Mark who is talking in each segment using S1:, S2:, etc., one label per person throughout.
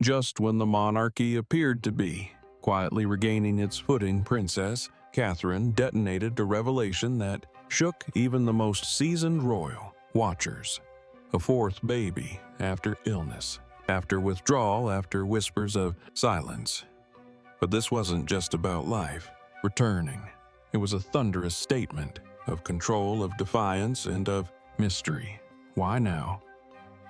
S1: Just when the monarchy appeared to be quietly regaining its footing, Princess Catherine detonated a revelation that shook even the most seasoned royal watchers. A fourth baby after illness, after withdrawal, after whispers of silence. But this wasn't just about life returning. It was a thunderous statement of control, of defiance, and of mystery. Why now?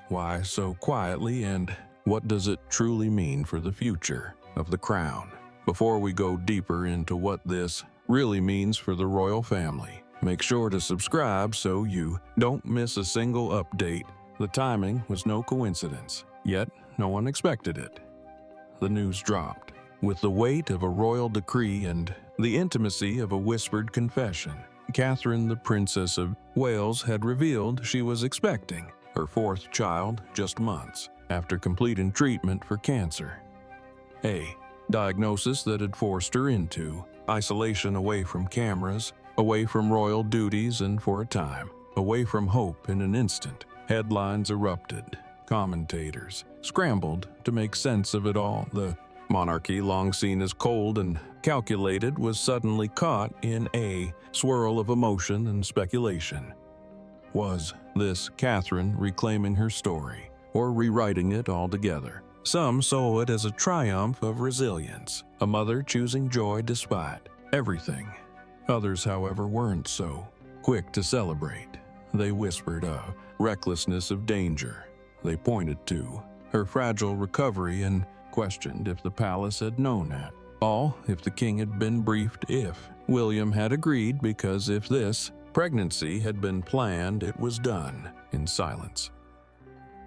S1: Why so quietly, and what does it truly mean for the future of the crown? Before we go deeper into what this really means for the royal family, make sure to subscribe so you don't miss a single update. The timing was no coincidence, yet no one expected it. The news dropped. With the weight of a royal decree and the intimacy of a whispered confession, Catherine, the Princess of Wales, had revealed she was expecting her fourth child just months after completing treatment for cancer. A diagnosis that had forced her into isolation, away from cameras, away from royal duties, and for a time, away from hope. In an instant, headlines erupted. Commentators scrambled to make sense of it all. The monarchy, long seen as cold and calculated, was suddenly caught in a swirl of emotion and speculation. Was this Catherine reclaiming her story, or rewriting it altogether? Some saw it as a triumph of resilience, a mother choosing joy despite everything. Others, however, weren't so quick to celebrate. They whispered of recklessness, of danger. They pointed to her fragile recovery and questioned if the palace had known it all, if the king had been briefed, if William had agreed, because if this pregnancy had been planned, it was done in silence.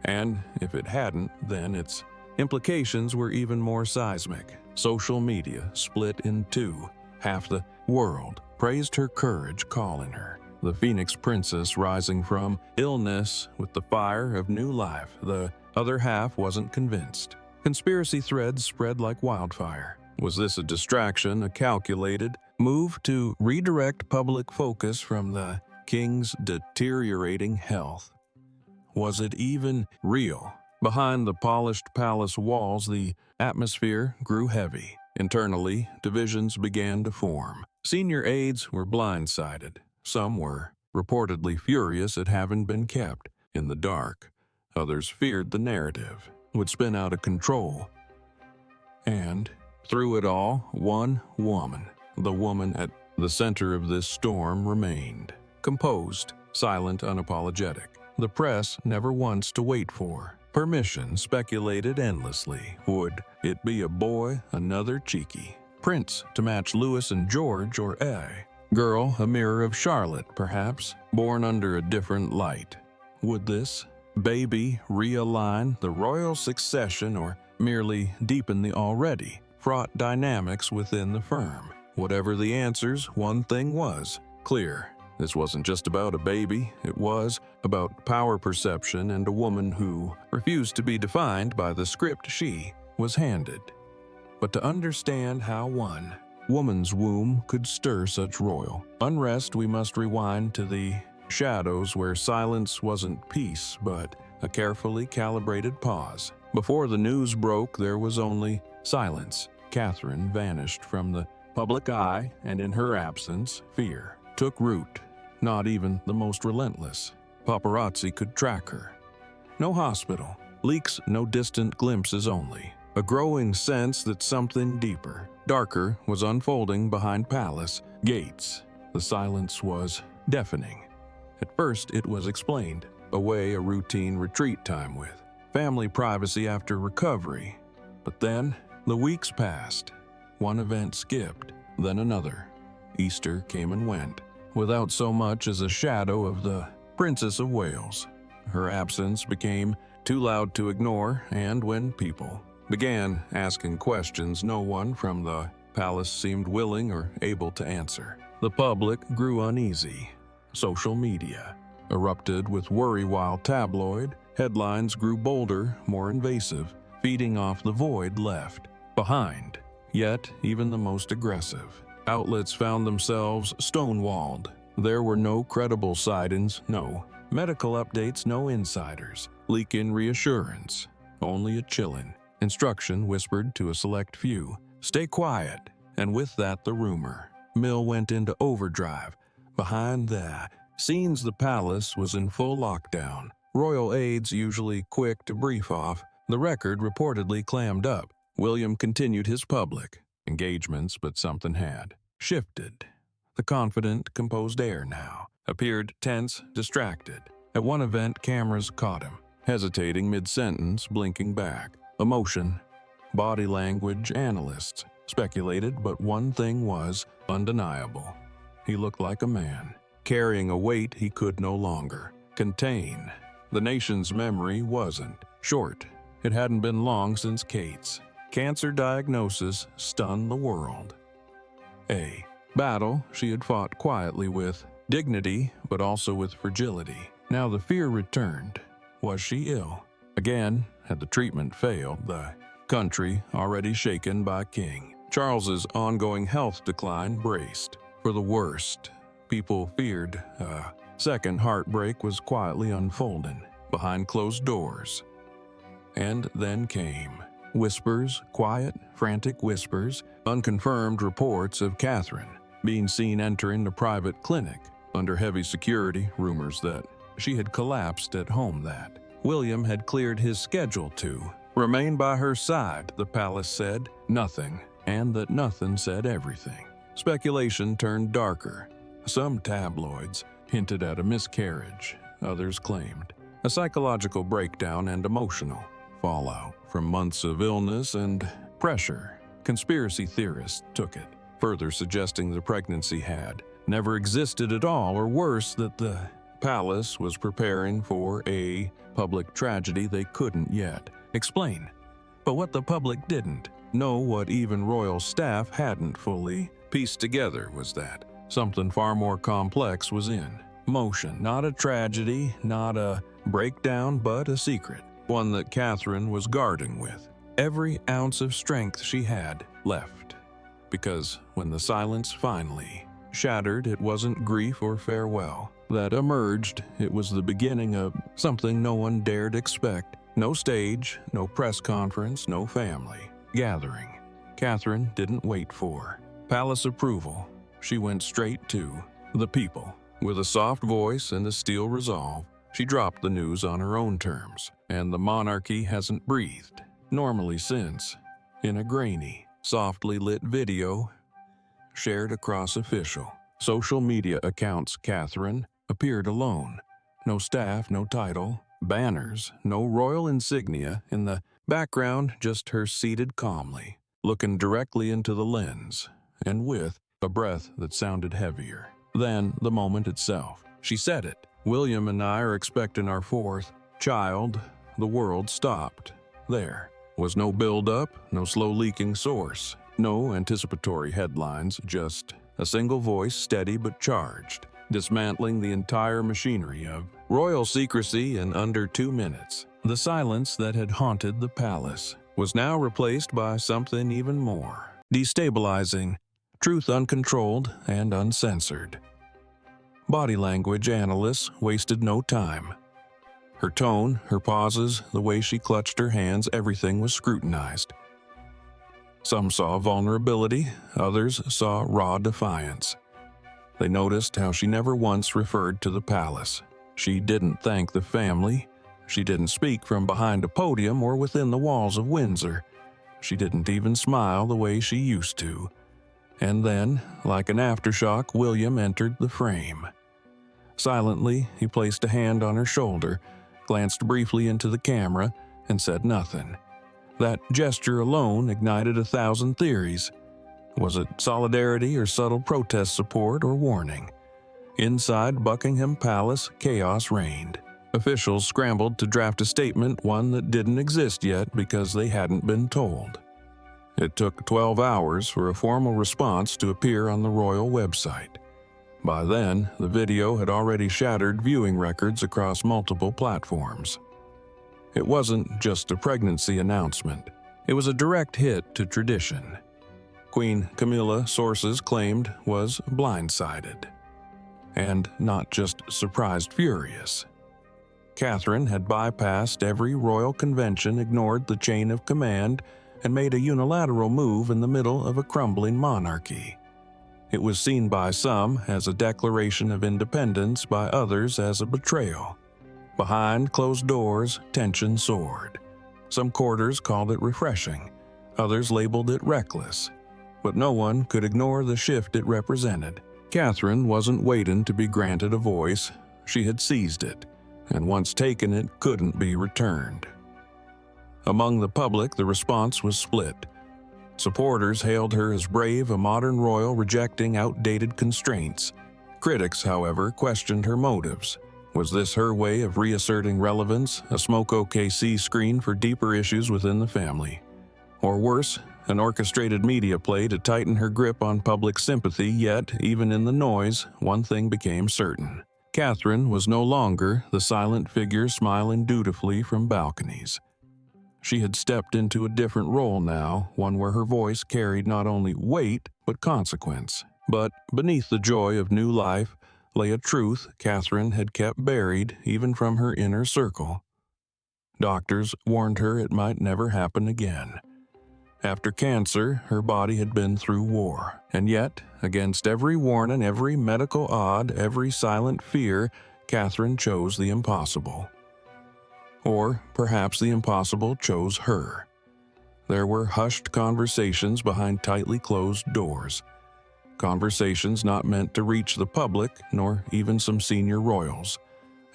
S1: And if it hadn't, then its implications were even more seismic. Social media split in two. Half the world praised her courage, calling her the Phoenix Princess rising from illness with the fire of new life. The other half wasn't convinced. Conspiracy threads spread like wildfire. Was this a distraction, a calculated move to redirect public focus from the king's deteriorating health? Was it even real? Behind the polished palace walls, the atmosphere grew heavy. Internally, divisions began to form. Senior aides were blindsided. Some were reportedly furious at having been kept in the dark. Others feared the narrative would spin out of control. And through it all, one woman, the woman at the center of this storm, remained composed, silent, unapologetic. The press never once to wait for permission speculated endlessly. Would it be a boy, another cheeky prince to match Louis and George, or a girl, a mirror of Charlotte, perhaps, born under a different light? Would this baby realign the royal succession, or merely deepen the already fraught dynamics within the firm? Whatever the answers, one thing was clear. This wasn't just about a baby. It was about power perception and a woman who refused to be defined by the script she was handed. But to understand how one woman's womb could stir such royal unrest, we must rewind to the shadows, where silence wasn't peace, but a carefully calibrated pause. Before the news broke, there was only silence. Catherine vanished from the public eye, and in her absence, fear took root. Not even the most relentless paparazzi could track her. No hospital, leaks, no distant glimpses, only a growing sense that something deeper, darker, was unfolding behind palace gates. The silence was deafening. At first, it was explained away, a routine retreat time with family privacy after recovery. But then, the weeks passed. One event skipped, then another. Easter came and went, without so much as a shadow of the Princess of Wales. Her absence became too loud to ignore, and when people began asking questions, no one from the palace seemed willing or able to answer. The public grew uneasy. Social media erupted with worry, while tabloid headlines grew bolder, more invasive, feeding off the void left behind. Yet, even the most aggressive outlets found themselves stonewalled. There were no credible sightings, no medical updates, no insiders leak in reassurance, only a chilling Instruction whispered to a select few, "Stay quiet," and with that the rumor mill went into overdrive. Behind the scenes, the palace was in full lockdown. Royal aides, usually quick to brief off, the record reportedly clammed up. William continued his public engagements, but something had shifted. The confident, composed air now appeared tense, distracted. At one event, cameras caught him, hesitating mid-sentence, blinking back. Emotion, body language analysts speculated, but one thing was undeniable. He looked like a man, carrying a weight he could no longer contain. The nation's memory wasn't short. It hadn't been long since Kate's cancer diagnosis stunned the world. A battle she had fought quietly with dignity, but also with fragility. Now the fear returned. Was she ill? Again, had the treatment failed, the country, already shaken by King Charles's ongoing health decline, braced for the worst. People feared a second heartbreak was quietly unfolding behind closed doors. And then came whispers, quiet, frantic whispers, unconfirmed reports of Catherine being seen entering the private clinic under heavy security, rumors that she had collapsed at home, that William had cleared his schedule to remain by her side. The palace said nothing, and that nothing said everything. Speculation turned darker. Some tabloids hinted at a miscarriage, others claimed a psychological breakdown and emotional fallout from months of illness and pressure. Conspiracy theorists took it, further suggesting the pregnancy had never existed at all, or worse, that the palace was preparing for a public tragedy they couldn't yet explain. But what the public didn't know, what even royal staff hadn't fully pieced together, was that something far more complex was in motion. Not a tragedy, not a breakdown, but a secret, one that Catherine was guarding with every ounce of strength she had left. Because when the silence finally shattered, it wasn't grief or farewell that emerged. It was the beginning of something no one dared expect. No stage, no press conference, no family gathering. Catherine didn't wait for palace approval. She went straight to the people. With a soft voice and a steel resolve, she dropped the news on her own terms, and the monarchy hasn't breathed normally since. In a grainy, softly lit video shared across official social media accounts, Catherine appeared alone. No staff, no title, banners, no royal insignia. In the background, just her seated calmly, looking directly into the lens, and with a breath that sounded heavier than the moment itself. She said it. "William and I are expecting our fourth child." The world stopped. There was no build-up, no slow-leaking source, no anticipatory headlines, just a single voice, steady but charged, dismantling the entire machinery of royal secrecy in under 2 minutes. The silence that had haunted the palace was now replaced by something even more destabilizing: truth uncontrolled and uncensored. Body language analysts wasted no time. Her tone, her pauses, the way she clutched her hands, everything was scrutinized. Some saw vulnerability, others saw raw defiance. They noticed how she never once referred to the palace. She didn't thank the family. She didn't speak from behind a podium or within the walls of Windsor. She didn't even smile the way she used to. And then, like an aftershock, William entered the frame. Silently, he placed a hand on her shoulder, glanced briefly into the camera, and said nothing. That gesture alone ignited 1,000 theories. Was it solidarity or subtle protest support or warning? Inside Buckingham Palace, chaos reigned. Officials scrambled to draft a statement, one that didn't exist yet because they hadn't been told. It took 12 hours for a formal response to appear on the royal website. By then, the video had already shattered viewing records across multiple platforms. It wasn't just a pregnancy announcement. It was a direct hit to tradition. Queen Camilla, sources claimed, was blindsided. And not just surprised, furious. Catherine had bypassed every royal convention, ignored the chain of command, and made a unilateral move in the middle of a crumbling monarchy. It was seen by some as a declaration of independence, by others as a betrayal. Behind closed doors, tension soared. Some quarters called it refreshing, others labeled it reckless. But no one could ignore the shift it represented. Catherine wasn't waiting to be granted a voice. She had seized it, and once taken it couldn't be returned. Among the public, the response was split. Supporters hailed her as brave, a modern royal rejecting outdated constraints. Critics, however, questioned her motives. Was this her way of reasserting relevance, a smoke OKC screen for deeper issues within the family? Or worse, an orchestrated media play to tighten her grip on public sympathy? Yet, even in the noise, one thing became certain. Catherine was no longer the silent figure smiling dutifully from balconies. She had stepped into a different role now, one where her voice carried not only weight but consequence. But beneath the joy of new life lay a truth Catherine had kept buried even from her inner circle. Doctors warned her it might never happen again. After cancer, her body had been through war, and yet, against every warning, every medical odd, every silent fear, Catherine chose the impossible. Or perhaps the impossible chose her. There were hushed conversations behind tightly closed doors. Conversations not meant to reach the public, nor even some senior royals.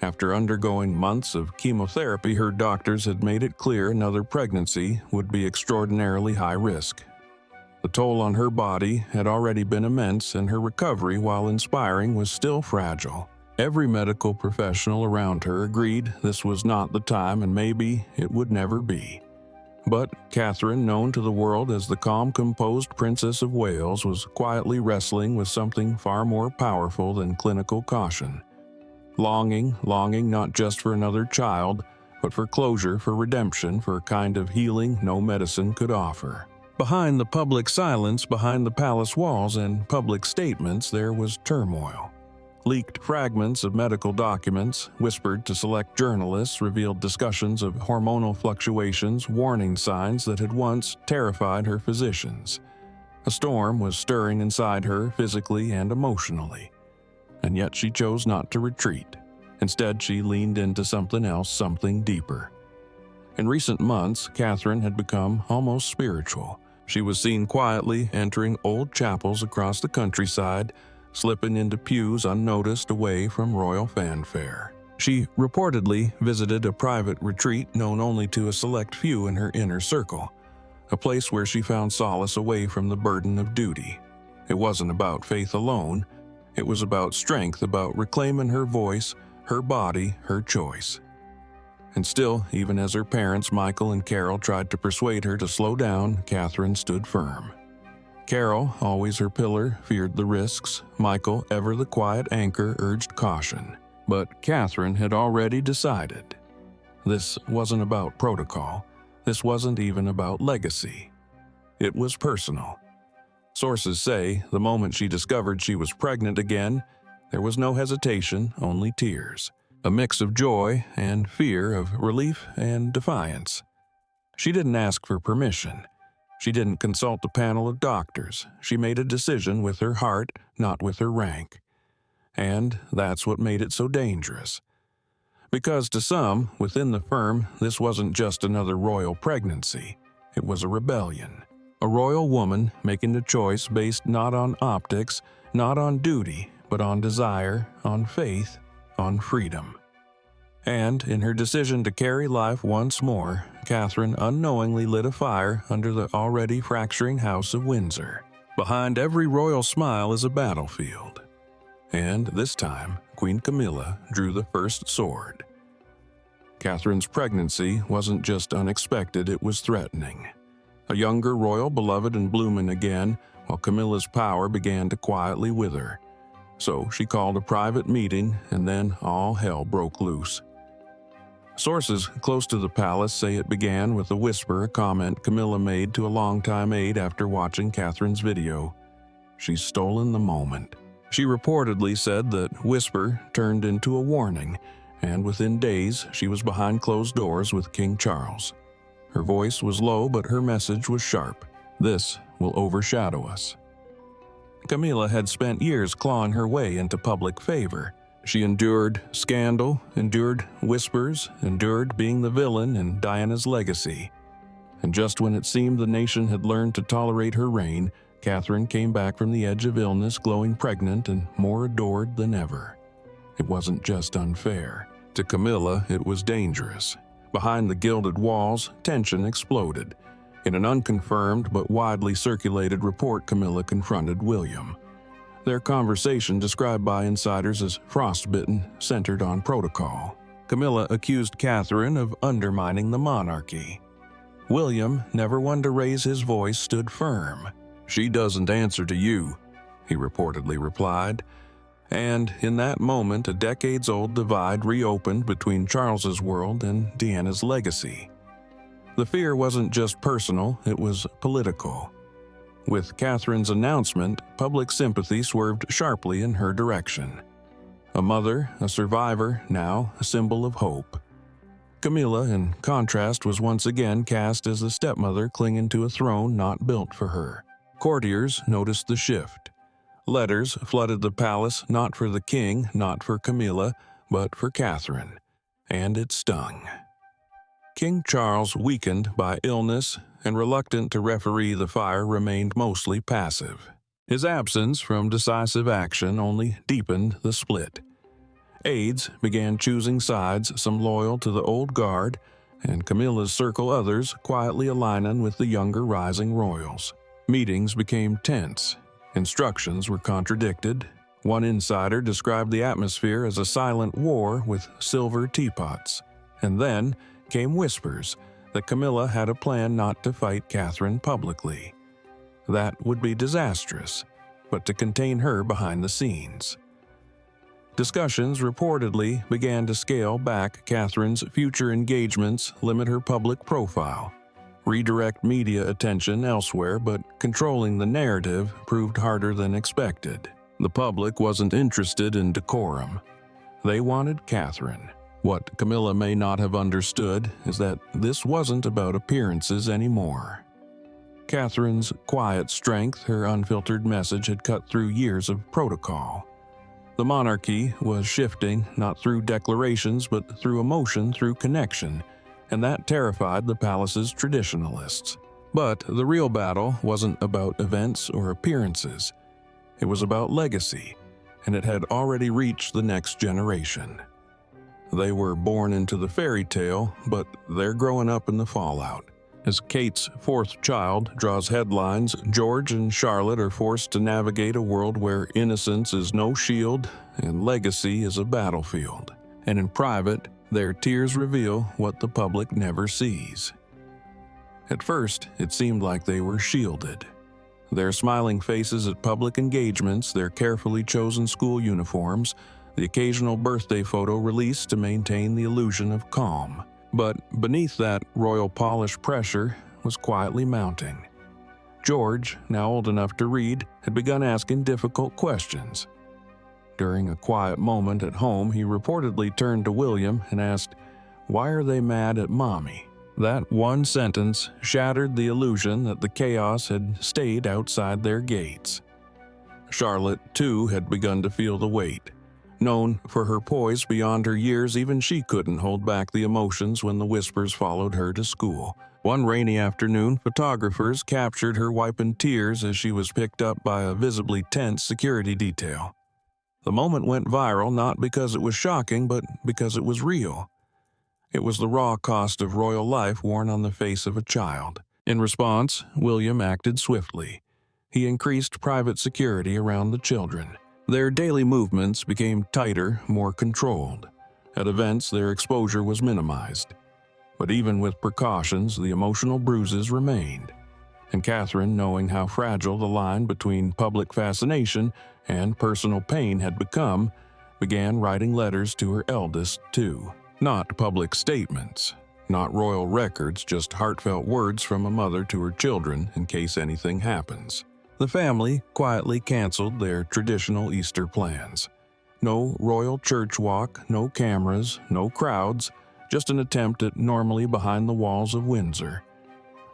S1: After undergoing months of chemotherapy, her doctors had made it clear another pregnancy would be extraordinarily high risk. The toll on her body had already been immense, and her recovery, while inspiring, was still fragile. Every medical professional around her agreed this was not the time, and maybe it would never be. But Catherine, known to the world as the calm, composed Princess of Wales, was quietly wrestling with something far more powerful than clinical caution. Longing not just for another child, but for closure, for redemption, for a kind of healing no medicine could offer. Behind the public silence, behind the palace walls and public statements, there was turmoil. Leaked fragments of medical documents, whispered to select journalists, revealed discussions of hormonal fluctuations, warning signs that had once terrified her physicians. A storm was stirring inside her, physically and emotionally. And yet she chose not to retreat. Instead, she leaned into something else, something deeper. In recent months, Catherine had become almost spiritual. She was seen quietly entering old chapels across the countryside, slipping into pews unnoticed away from royal fanfare. She reportedly visited a private retreat known only to a select few in her inner circle, a place where she found solace away from the burden of duty. It wasn't about faith alone. It was about strength, about reclaiming her voice, her body, her choice. And still, even as her parents, Michael and Carol, tried to persuade her to slow down, Catherine stood firm. Carol, always her pillar, feared the risks. Michael, ever the quiet anchor, urged caution. But Catherine had already decided. This wasn't about protocol. This wasn't even about legacy. It was personal. Sources say the moment she discovered she was pregnant again, there was no hesitation, only tears. A mix of joy and fear, of relief and defiance. She didn't ask for permission. She didn't consult a panel of doctors. She made a decision with her heart, not with her rank. And that's what made it so dangerous. Because to some, within the firm, this wasn't just another royal pregnancy. It was a rebellion. A royal woman making a choice based not on optics, not on duty, but on desire, on faith, on freedom. And in her decision to carry life once more, Catherine unknowingly lit a fire under the already fracturing House of Windsor. Behind every royal smile is a battlefield. And this time, Queen Camilla drew the first sword. Catherine's pregnancy wasn't just unexpected, it was threatening. A younger royal beloved and blooming again, while Camilla's power began to quietly wither. So she called a private meeting, and then all hell broke loose. Sources close to the palace say it began with a whisper, a comment Camilla made to a longtime aide after watching Catherine's video. She's stolen the moment. She reportedly said that whisper turned into a warning, and within days she was behind closed doors with King Charles. Her voice was low, but her message was sharp. This will overshadow us. Camilla had spent years clawing her way into public favor. She endured scandal, endured whispers, endured being the villain in Diana's legacy. And just when it seemed the nation had learned to tolerate her reign, Catherine came back from the edge of illness glowing pregnant and more adored than ever. It wasn't just unfair. To Camilla, it was dangerous. Behind the gilded walls, tension exploded. In an unconfirmed but widely circulated report, Camilla confronted William. Their conversation, described by insiders as frostbitten, centered on protocol. Camilla accused Catherine of undermining the monarchy. William, never one to raise his voice, stood firm. "She doesn't answer to you," he reportedly replied. And in that moment, a decades-old divide reopened between Charles's world and Diana's legacy. The fear wasn't just personal, it was political. With Catherine's announcement, public sympathy swerved sharply in her direction. A mother, a survivor, now a symbol of hope. Camilla, in contrast, was once again cast as a stepmother clinging to a throne not built for her. Courtiers noticed the shift. Letters flooded the palace not for the king, not for Camilla, but for Catherine. And it stung. King Charles, weakened by illness and reluctant to referee the fire, remained mostly passive. His absence from decisive action only deepened the split. Aides began choosing sides, some loyal to the old guard, and Camilla's circle others quietly aligning with the younger rising royals. Meetings became tense. Instructions were contradicted. One insider described the atmosphere as a silent war with silver teapots. And then came whispers that Camilla had a plan not to fight Catherine publicly. That would be disastrous, but to contain her behind the scenes. Discussions reportedly began to scale back Catherine's future engagements, limit her public profile, redirect media attention elsewhere, but controlling the narrative proved harder than expected. The public wasn't interested in decorum. They wanted Catherine. What Camilla may not have understood is that this wasn't about appearances anymore. Catherine's quiet strength, her unfiltered message had cut through years of protocol. The monarchy was shifting, not through declarations, but through emotion, through connection, and that terrified the palace's traditionalists. But the real battle wasn't about events or appearances. It was about legacy, and it had already reached the next generation. They were born into the fairy tale, but they're growing up in the fallout. As Kate's fourth child draws headlines, George and Charlotte are forced to navigate a world where innocence is no shield and legacy is a battlefield. And in private, their tears reveal what the public never sees. At first, it seemed like they were shielded. Their smiling faces at public engagements, their carefully chosen school uniforms, the occasional birthday photo released to maintain the illusion of calm. But beneath that royal polish, pressure was quietly mounting. George, now old enough to read, had begun asking difficult questions. During a quiet moment at home, he reportedly turned to William and asked, "Why are they mad at Mommy?" That one sentence shattered the illusion that the chaos had stayed outside their gates. Charlotte, too, had begun to feel the weight. Known for her poise beyond her years, even she couldn't hold back the emotions when the whispers followed her to school. One rainy afternoon, photographers captured her wiping tears as she was picked up by a visibly tense security detail. The moment went viral not because it was shocking, but because it was real. It was the raw cost of royal life worn on the face of a child. In response, William acted swiftly. He increased private security around the children. Their daily movements became tighter, more controlled. At events, their exposure was minimized. But even with precautions, the emotional bruises remained. And Catherine, knowing how fragile the line between public fascination and personal pain had become, began writing letters to her eldest, too. Not public statements, not royal records, just heartfelt words from a mother to her children in case anything happens. The family quietly canceled their traditional Easter plans. No royal church walk, no cameras, no crowds, just an attempt at normally behind the walls of Windsor.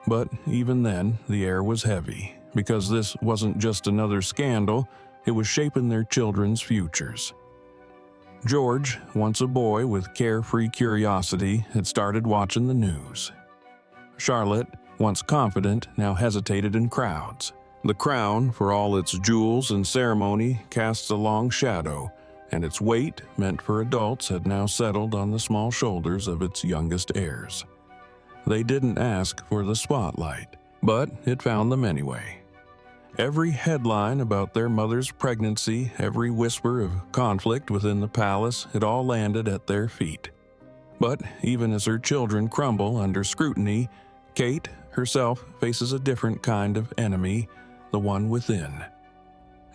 S1: But even then, the air was heavy, because this wasn't just another scandal, it was shaping their children's futures. George, once a boy with carefree curiosity, had started watching the news. Charlotte, once confident, now hesitated in crowds. The crown, for all its jewels and ceremony, casts a long shadow, and its weight, meant for adults, had now settled on the small shoulders of its youngest heirs. They didn't ask for the spotlight, but it found them anyway. Every headline about their mother's pregnancy, every whisper of conflict within the palace, it all landed at their feet. But even as her children crumble under scrutiny, Kate herself faces a different kind of enemy, the one within.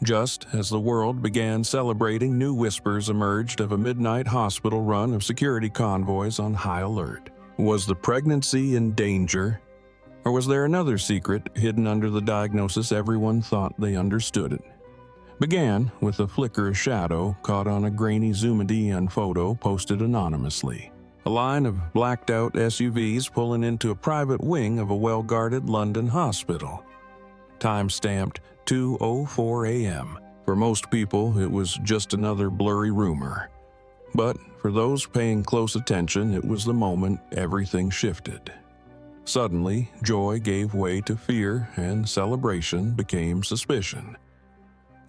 S1: Just as the world began celebrating, new whispers emerged of a midnight hospital run of security convoys on high alert. Was the pregnancy in danger? Or was there another secret hidden under the diagnosis everyone thought they understood it? Began with a flicker of shadow caught on a grainy zoom-in photo posted anonymously. A line of blacked-out SUVs pulling into a private wing of a well-guarded London hospital. Time-stamped 2:04 a.m. For most people, it was just another blurry rumor. But for those paying close attention, it was the moment everything shifted. Suddenly, joy gave way to fear, and celebration became suspicion.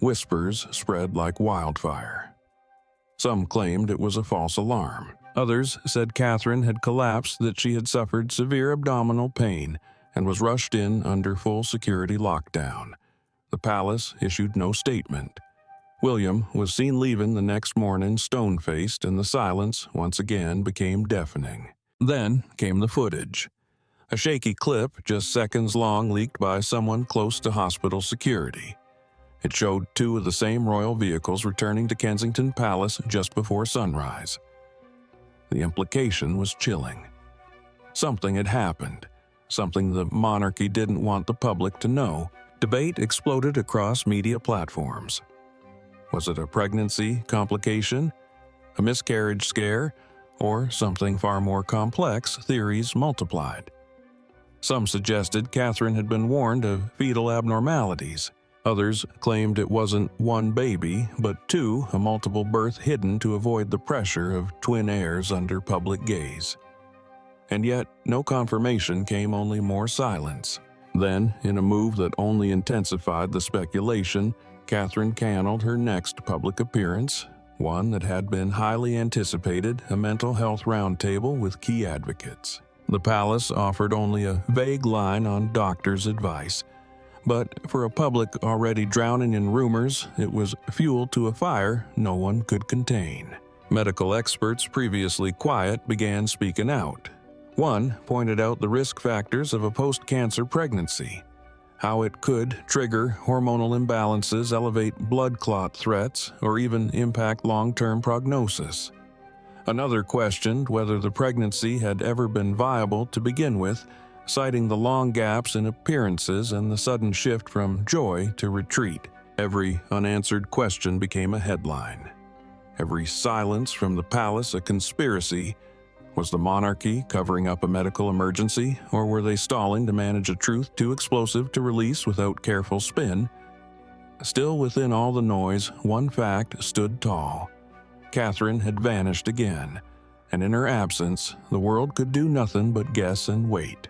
S1: Whispers spread like wildfire. Some claimed it was a false alarm. Others said Catherine had collapsed, that she had suffered severe abdominal pain and was rushed in under full security lockdown. The palace issued no statement. William was seen leaving the next morning stone-faced, and the silence once again became deafening. Then came the footage. A shaky clip, just seconds long, leaked by someone close to hospital security. It showed two of the same royal vehicles returning to Kensington Palace just before sunrise. The implication was chilling. Something had happened, something the monarchy didn't want the public to know. Debate exploded across media platforms. Was it a pregnancy complication, a miscarriage scare, or something far more complex? Theories multiplied. Some suggested Catherine had been warned of fetal abnormalities. Others claimed it wasn't one baby, but two, a multiple birth hidden to avoid the pressure of twin heirs under public gaze. And yet, no confirmation came, only more silence. Then, in a move that only intensified the speculation, Catherine canceled her next public appearance, one that had been highly anticipated, a mental health roundtable with key advocates. The palace offered only a vague line on doctors' advice, but for a public already drowning in rumors, it was fuel to a fire no one could contain. Medical experts, previously quiet, began speaking out. One pointed out the risk factors of a post-cancer pregnancy, how it could trigger hormonal imbalances, elevate blood clot threats, or even impact long-term prognosis. Another questioned whether the pregnancy had ever been viable to begin with, citing the long gaps in appearances and the sudden shift from joy to retreat. Every unanswered question became a headline. Every silence from the palace a conspiracy. Was the monarchy covering up a medical emergency, or were they stalling to manage a truth too explosive to release without careful spin? Still within all the noise, one fact stood tall. Catherine had vanished again, and in her absence, the world could do nothing but guess and wait.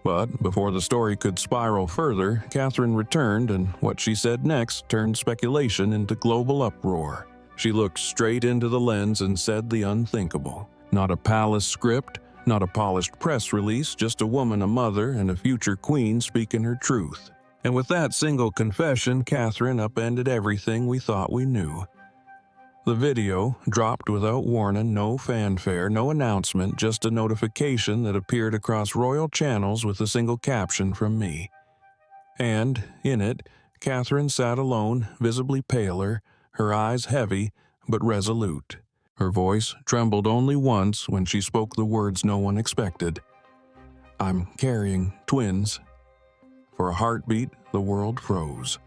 S1: But before the story could spiral further, Catherine returned, and what she said next turned speculation into global uproar. She looked straight into the lens and said the unthinkable. Not a palace script, not a polished press release, just a woman, a mother, and a future queen speaking her truth. And with that single confession, Catherine upended everything we thought we knew. The video dropped without warning, no fanfare, no announcement, just a notification that appeared across royal channels with a single caption from me. And, in it, Catherine sat alone, visibly paler, her eyes heavy but resolute. Her voice trembled only once when she spoke the words no one expected. "I'm carrying twins." For a heartbeat, the world froze.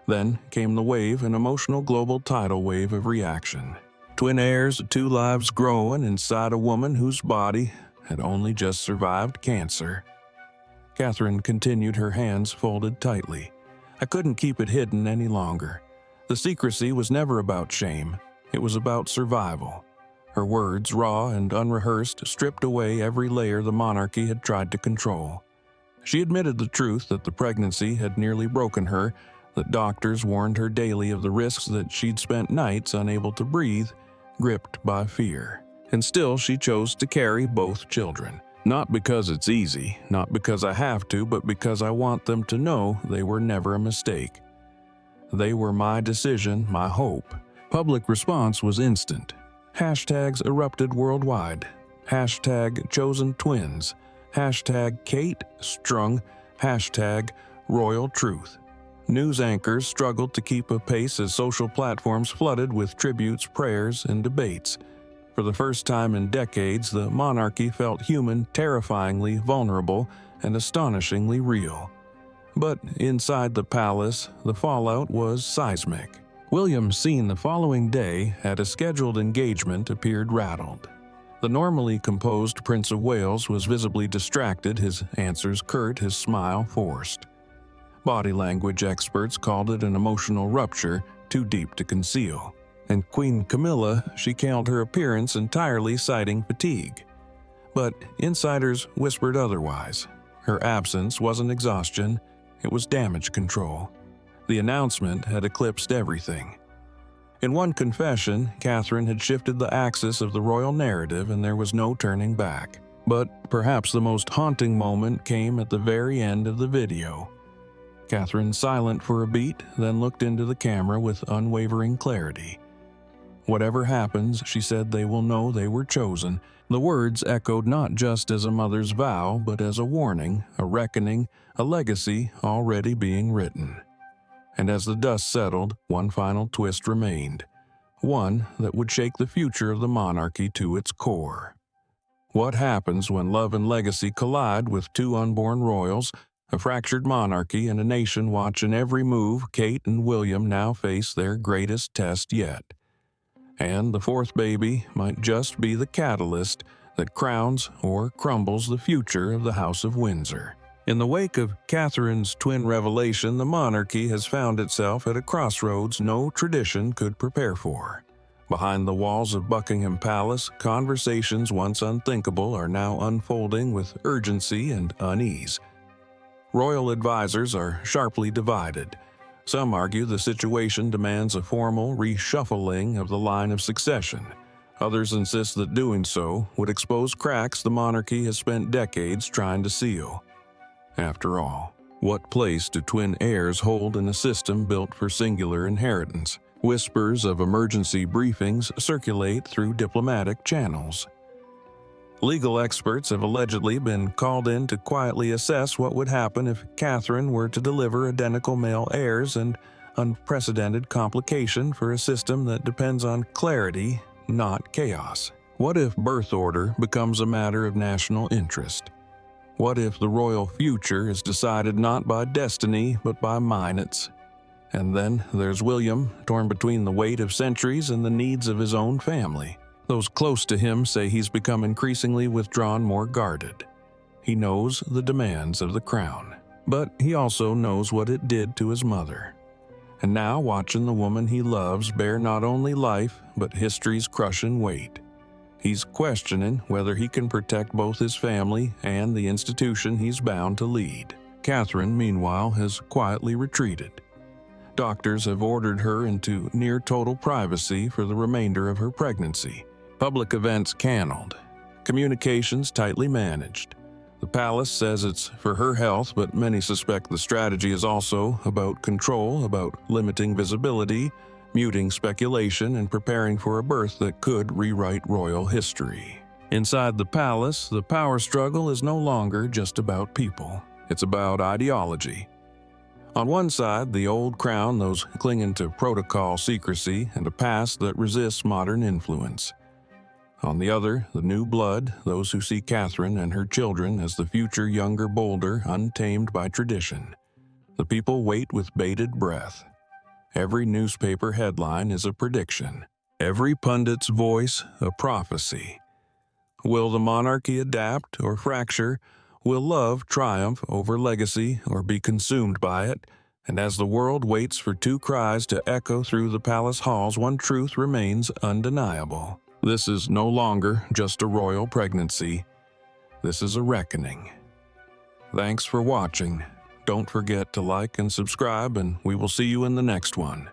S1: Then came the wave, an emotional global tidal wave of reaction. Twin heirs, two lives growing inside a woman whose body had only just survived cancer. Catherine continued, her hands folded tightly. I couldn't keep it hidden any longer. The secrecy was never about shame. It was about survival. Her words, raw and unrehearsed, stripped away every layer the monarchy had tried to control. She admitted the truth that the pregnancy had nearly broken her, that doctors warned her daily of the risks, that she'd spent nights unable to breathe, gripped by fear. And still she chose to carry both children. Not because it's easy, not because I have to, but because I want them to know they were never a mistake. They were my decision, my hope. Public response was instant. Hashtags erupted worldwide. Hashtag chosen twins. Hashtag Kate strung. Hashtag royal truth. News anchors struggled to keep a pace as social platforms flooded with tributes, prayers, and debates. For the first time in decades, the monarchy felt human, terrifyingly vulnerable, and astonishingly real. But inside the palace, the fallout was seismic. William's scene the following day, at a scheduled engagement, appeared rattled. The normally composed Prince of Wales was visibly distracted, his answers curt, his smile forced. Body language experts called it an emotional rupture too deep to conceal. And Queen Camilla, she called her appearance entirely, citing fatigue. But insiders whispered otherwise. Her absence wasn't exhaustion, it was damage control. The announcement had eclipsed everything. In one confession, Catherine had shifted the axis of the royal narrative and there was no turning back. But perhaps the most haunting moment came at the very end of the video. Catherine, silent for a beat, then looked into the camera with unwavering clarity. Whatever happens, she said, they will know they were chosen. The words echoed not just as a mother's vow, but as a warning, a reckoning, a legacy already being written. And as the dust settled, one final twist remained. One that would shake the future of the monarchy to its core. What happens when love and legacy collide with two unborn royals, a fractured monarchy, and a nation watching every move? Kate and William now face their greatest test yet. And the fourth baby might just be the catalyst that crowns or crumbles the future of the House of Windsor. In the wake of Catherine's twin revelation, the monarchy has found itself at a crossroads no tradition could prepare for. Behind the walls of Buckingham Palace, conversations once unthinkable are now unfolding with urgency and unease. Royal advisors are sharply divided. Some argue the situation demands a formal reshuffling of the line of succession. Others insist that doing so would expose cracks the monarchy has spent decades trying to seal. After all, what place do twin heirs hold in a system built for singular inheritance? Whispers of emergency briefings circulate through diplomatic channels. Legal experts have allegedly been called in to quietly assess what would happen if Catherine were to deliver identical male heirs, an unprecedented complication for a system that depends on clarity, not chaos. What if birth order becomes a matter of national interest? What if the royal future is decided not by destiny but by minutes? And then there's William, torn between the weight of centuries and the needs of his own family. Those close to him say he's become increasingly withdrawn, more guarded. He knows the demands of the crown, but he also knows what it did to his mother. And now, watching the woman he loves bear not only life, but history's crushing weight, he's questioning whether he can protect both his family and the institution he's bound to lead. Catherine, meanwhile, has quietly retreated. Doctors have ordered her into near total privacy for the remainder of her pregnancy. Public events canceled. Communications tightly managed. The palace says it's for her health, but many suspect the strategy is also about control, about limiting visibility, muting speculation, and preparing for a birth that could rewrite royal history. Inside the palace, the power struggle is no longer just about people. It's about ideology. On one side, the old crown, those clinging to protocol secrecy and a past that resists modern influence. On the other, the new blood, those who see Catherine and her children as the future younger, bolder, untamed by tradition. The people wait with bated breath. Every newspaper headline is a prediction. Every pundit's voice a prophecy. Will the monarchy adapt or fracture? Will love triumph over legacy or be consumed by it? And as the world waits for two cries to echo through the palace halls, one truth remains undeniable. This is no longer just a royal pregnancy. This is a reckoning. Thanks for watching. Don't forget to like and subscribe, and we will see you in the next one.